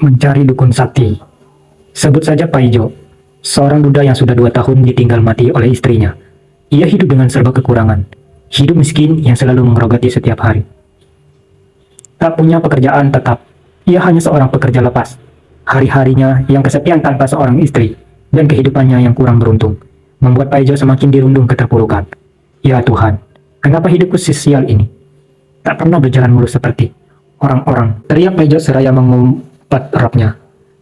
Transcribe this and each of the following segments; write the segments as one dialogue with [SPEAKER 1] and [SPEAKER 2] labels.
[SPEAKER 1] Mencari dukun sakti. Sebut saja Paijo, seorang duda yang sudah 2 tahun ditinggal mati oleh istrinya. Ia hidup dengan serba kekurangan. Hidup miskin yang selalu mengerogoti setiap hari. Tak punya pekerjaan tetap. Ia hanya seorang pekerja lepas. Hari-harinya yang kesepian tanpa seorang istri dan kehidupannya yang kurang beruntung membuat Paijo semakin dirundung keterpurukan. Ya Tuhan, kenapa hidupku sesial ini? Tak pernah berjalan mulus seperti orang-orang, teriak Paijo seraya mengumpat rapnya.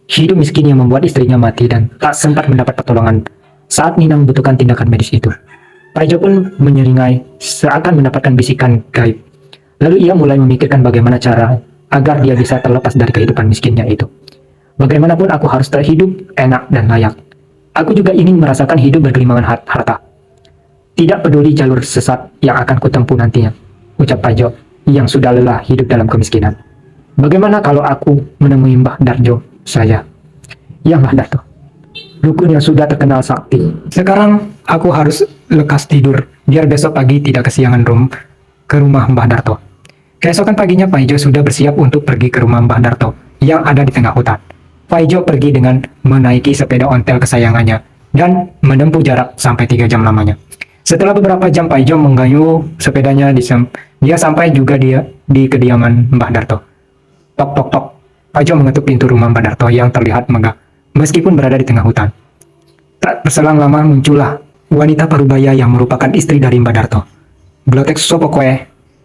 [SPEAKER 1] Hidup miskin yang membuat istrinya mati dan tak sempat mendapat pertolongan saat Nina membutuhkan tindakan medis itu. Paijo pun menyeringai seakan mendapatkan bisikan gaib. Lalu ia mulai memikirkan bagaimana cara agar dia bisa terlepas dari kehidupan miskinnya itu. Bagaimanapun aku harus terhidup enak dan layak. Aku juga ingin merasakan hidup bergelimangan harta. Tidak peduli jalur sesat yang akan kutempuh nantinya, ucap Paijo yang sudah lelah hidup dalam kemiskinan. Bagaimana kalau aku menemui Mbah Darjo saja? Ya Mbah Darjo, dukun yang sudah terkenal sakti. Sekarang aku harus lekas tidur, biar besok pagi tidak kesiangan ke rumah Mbah Darto. Keesokan paginya Paijo sudah bersiap untuk pergi ke rumah Mbah Darto yang ada di tengah hutan. Paijo pergi dengan menaiki sepeda ontel kesayangannya dan menempuh jarak sampai 3 jam lamanya. Setelah beberapa jam Paijo menggayuh sepedanya dia sampai juga di kediaman Mbah Darto. Tok tok tok. Paijo mengetuk pintu rumah Mbah Darto yang terlihat megah meskipun berada di tengah hutan. Tak berselang lama muncullah wanita parubaya yang merupakan istri dari Mbah Darto. "Blotek sopo koe?"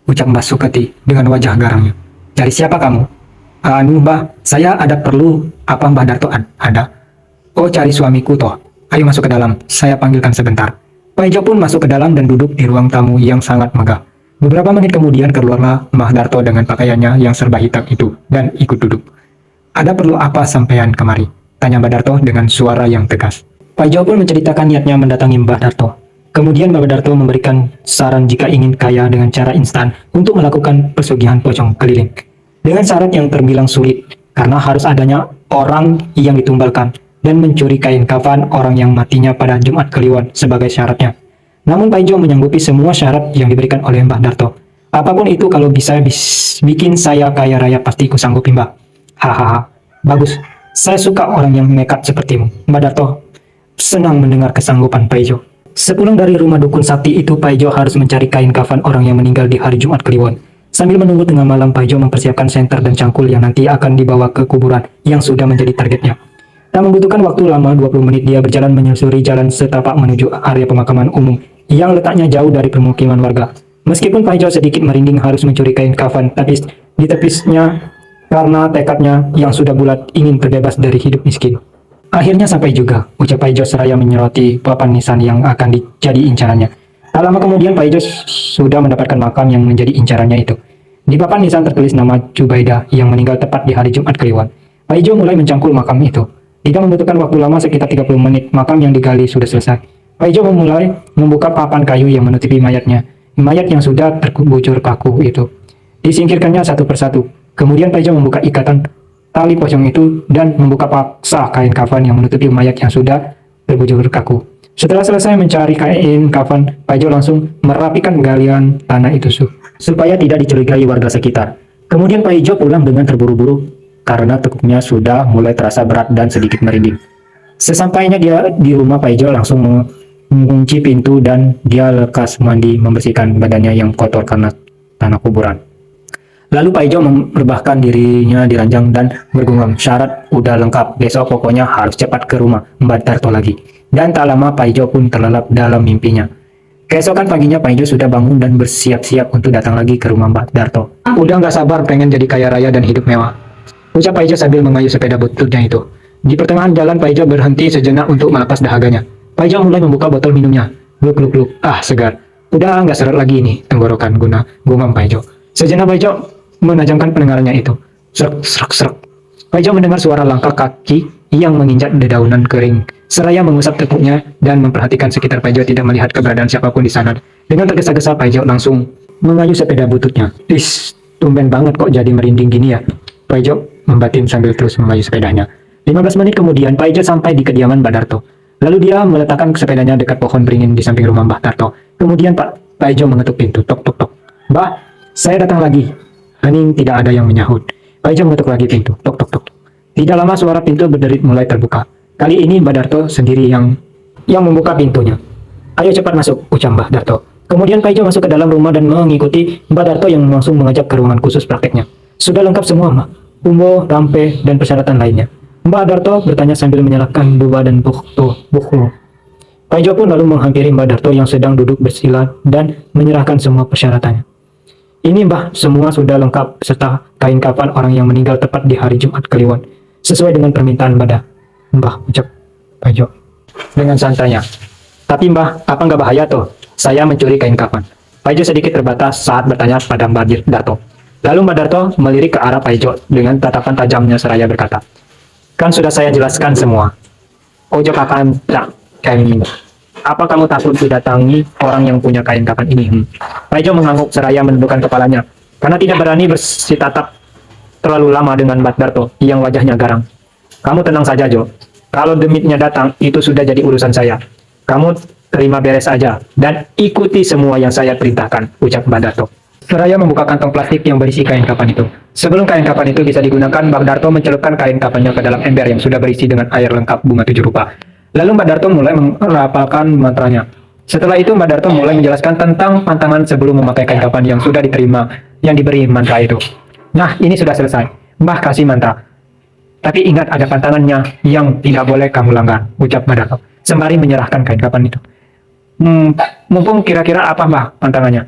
[SPEAKER 1] ucap Mbah Suketi dengan wajah garangnya. "Cari siapa kamu?" "Anu Mbah, saya ada perlu." "Apa Mbah Darto ada?" "Oh, cari suamiku toh. Ayo masuk ke dalam, saya panggilkan sebentar." Paijo pun masuk ke dalam dan duduk di ruang tamu yang sangat megah. Beberapa menit kemudian keluarlah Mbah Darto dengan pakaiannya yang serba hitam itu dan ikut duduk. "Ada perlu apa sampean kemari?" tanya Mbah Darto dengan suara yang tegas. Paijo pun menceritakan niatnya mendatangi Mbah Darto. Kemudian Mbah Darto memberikan saran jika ingin kaya dengan cara instan untuk melakukan pesugihan pocong keliling. Dengan syarat yang terbilang sulit, karena harus adanya orang yang ditumbalkan dan mencuri kain kafan orang yang matinya pada Jumat Kliwon sebagai syaratnya. Namun Paijo menyanggupi semua syarat yang diberikan oleh Mbah Darto. "Apapun itu kalau bisa bikin saya kaya raya pasti ku sanggupi Mbah." "Hahaha, bagus. Saya suka orang yang nekat sepertimu." Mbah Darto senang mendengar kesanggupan Paijo. Sepulang dari rumah dukun sakti itu, Paijo harus mencari kain kafan orang yang meninggal di hari Jumat Kliwon. Sambil menunggu tengah malam, Paijo mempersiapkan senter dan cangkul yang nanti akan dibawa ke kuburan yang sudah menjadi targetnya. Tak membutuhkan waktu lama, 20 menit dia berjalan menyusuri jalan setapak menuju area pemakaman umum yang letaknya jauh dari permukiman warga. Meskipun Paijo sedikit merinding harus mencuri kain kafan, tapi di tepisnya karena tekadnya yang sudah bulat ingin terbebas dari hidup miskin. "Akhirnya sampai juga," ucap Paijo seraya menyoroti papan nisan yang akan jadi incarannya. Tak lama kemudian Paijo sudah mendapatkan makam yang menjadi incarannya itu. Di papan nisan tertulis nama Jubaidah yang meninggal tepat di hari Jumat Kliwon. Paijo mulai mencangkul makam itu. Tidak membutuhkan waktu lama sekitar 30 menit, makam yang digali sudah selesai. Paijo mulai membuka papan kayu yang menutupi mayatnya. Mayat yang sudah terbujur kaku itu disingkirkannya satu persatu. Kemudian Paijo membuka ikatan tali pocong itu dan membuka paksa kain kafan yang menutupi mayat yang sudah terbujur kaku. Setelah selesai mencari kain kafan, Paijo langsung merapikan galian tanah itu supaya tidak dicurigai warga sekitar. Kemudian Paijo pulang dengan terburu-buru karena tekuknya sudah mulai terasa berat dan sedikit merinding. Sesampainya dia di rumah, Paijo langsung mengunci pintu dan dia lekas mandi membersihkan badannya yang kotor karena tanah kuburan. Lalu Paijo merebahkan dirinya di ranjang dan bergumam, "Syarat udah lengkap, besok pokoknya harus cepat ke rumah Mbah Darto lagi." Dan tak lama Paijo pun terlelap dalam mimpinya. Keesokan paginya Paijo sudah bangun dan bersiap-siap untuk datang lagi ke rumah Mbah Darto. "Udah nggak sabar pengen jadi kaya raya dan hidup mewah," ucap Paijo sambil mengayuh sepeda bututnya itu. Di pertengahan jalan Paijo berhenti sejenak untuk melepas dahaganya. Paijo mulai membuka botol minumnya. Gluk gluk gluk. "Ah, segar. Udah nggak seret lagi nih tenggorokan," gumam Paijo. Sejenak Paijo menajamkan pendengarannya itu. Serak serak serak. Paijo mendengar suara langkah kaki yang menginjak dedaunan kering. Seraya mengusap tekuknya dan memperhatikan sekitar, Paijo tidak melihat keberadaan siapapun di sana. Dengan tergesa-gesa Paijo langsung mengayuh sepeda bututnya. Tumben banget kok jadi merinding gini ya, Paijo membatin sambil terus mengayuh sepedanya. 15 menit kemudian Paijo sampai di kediaman Mbah Darto. Lalu dia meletakkan sepedanya dekat pohon beringin di samping rumah Mbah Darto. Kemudian Paijo mengetuk pintu. Tok tok tok. "Mbah, saya datang lagi." Hening tidak ada yang menyahut. Paijo mengetuk lagi pintu. Tok tok tok. Tidak lama suara pintu berderit mulai terbuka. Kali ini Mbak Darto sendiri yang membuka pintunya. Ayo cepat masuk, ucap Mbak Darto. Kemudian Paijo masuk ke dalam rumah dan mengikuti Mbak Darto yang langsung mengajak ke ruangan khusus prakteknya. Sudah lengkap semua, Mbak. Umbo, rampe, dan persyaratan lainnya. Mbak Darto bertanya sambil menyalakan duba dan buku. Paijo pun lalu menghampiri Mbak Darto yang sedang duduk bersila dan menyerahkan semua persyaratannya. Ini Mbah, semua sudah lengkap serta kain kafan orang yang meninggal tepat di hari Jumat Kliwon. Sesuai dengan permintaan Mbah, ucap Paijo dengan santainya. Tapi Mbah, apa nggak bahaya tuh? Saya mencuri kain kafan. Paijo sedikit terbatas saat bertanya pada Mbak Darto. Lalu Mbak Darto melirik ke arah Paijo dengan tatapan tajamnya seraya berkata, kan sudah saya jelaskan semua. Ojo kapan tak kain ini. Apa kamu takut didatangi orang yang punya kain kafan ini? Paijo mengangguk seraya menundukkan kepalanya karena tidak berani bersitatap terlalu lama dengan Mbak Darto yang wajahnya garang. Kamu tenang saja, Jo. Kalau demitnya datang, itu sudah jadi urusan saya. Kamu terima beres aja dan ikuti semua yang saya perintahkan, ucap Mbak Darto. Seraya membuka kantong plastik yang berisi kain kafan itu. Sebelum kain kafan itu bisa digunakan, Mbak Darto mencelupkan kain kafannya ke dalam ember yang sudah berisi dengan air lengkap bunga 7 rupa. Lalu Mbak Darto mulai merapalkan mantranya. Setelah itu Mbak Darto mulai menjelaskan tentang pantangan sebelum memakai kain kafan yang sudah yang diberi mantra itu. Nah, ini sudah selesai. Mbah kasih mantra. Tapi ingat ada pantangannya yang tidak boleh kamu langgar, ucap Mbak Darto sembari menyerahkan kain kafan itu. Mumpung kira-kira apa Mbah pantangannya?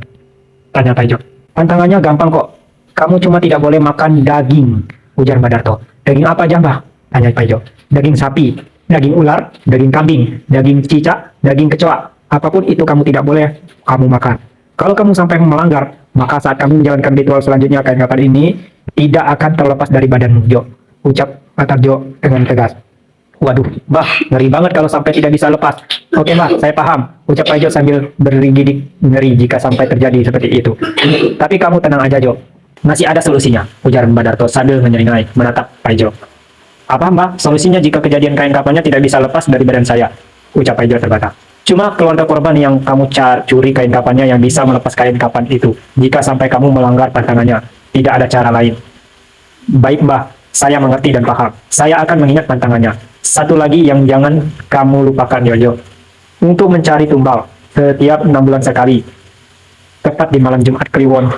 [SPEAKER 1] Tanya Paijo. Pantangannya gampang kok. Kamu cuma tidak boleh makan daging, ujar Mbak Darto. Daging apa aja Mbah? Tanya Paijo. Daging sapi, daging ular, daging kambing, daging cicak, daging kecoa. Apapun itu kamu tidak boleh kamu makan. Kalau kamu sampai melanggar, maka saat kamu menjalankan ritual selanjutnya kain kafan ini tidak akan terlepas dari badanmu, Jo. Ucap Jo dengan tegas. Waduh, Mbah, ngeri banget kalau sampai tidak bisa lepas. Oke Mbah, saya paham, ucap Paijo sambil bergidik ngeri jika sampai terjadi seperti itu. Tapi kamu tenang aja, Jo. Masih ada solusinya, ujar Mbak Darto sambil menyeringai menatap Paijo. Apa Mbah? Solusinya jika kejadian kain kafannya tidak bisa lepas dari badan saya, ucap Paijo terbata. Cuma keluarga korban yang kamu curi kain kafannya yang bisa melepas kain kafan itu. Jika sampai kamu melanggar pantangannya, tidak ada cara lain. Baik Mbah, saya mengerti dan paham. Saya akan mengingat pantangannya. Satu lagi yang jangan kamu lupakan, Yoyo. Untuk mencari tumbal setiap 6 bulan sekali. Tepat di malam Jumat Kliwon.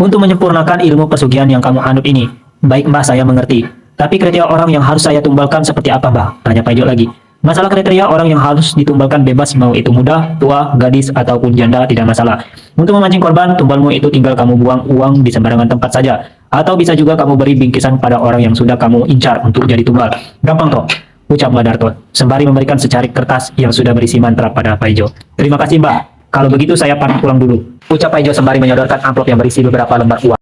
[SPEAKER 1] Untuk menyempurnakan ilmu pesugihan yang kamu anut ini. Baik Mbah, saya mengerti. Tapi kriteria orang yang harus saya tumbalkan seperti apa Mbah? Tanya Paijo lagi. Masalah kriteria orang yang harus ditumbalkan bebas, mau itu muda, tua, gadis, ataupun janda tidak masalah. Untuk memancing korban, tumbalmu itu tinggal kamu buang uang di sembarangan tempat saja. Atau bisa juga kamu beri bingkisan pada orang yang sudah kamu incar untuk jadi tumbal. Gampang toh, ucap Mbak Darto, sembari memberikan secarik kertas yang sudah berisi mantra pada Paijo. Terima kasih Mbak, kalau begitu saya pamit pulang dulu, ucap Paijo sembari menyodorkan amplop yang berisi beberapa lembar uang.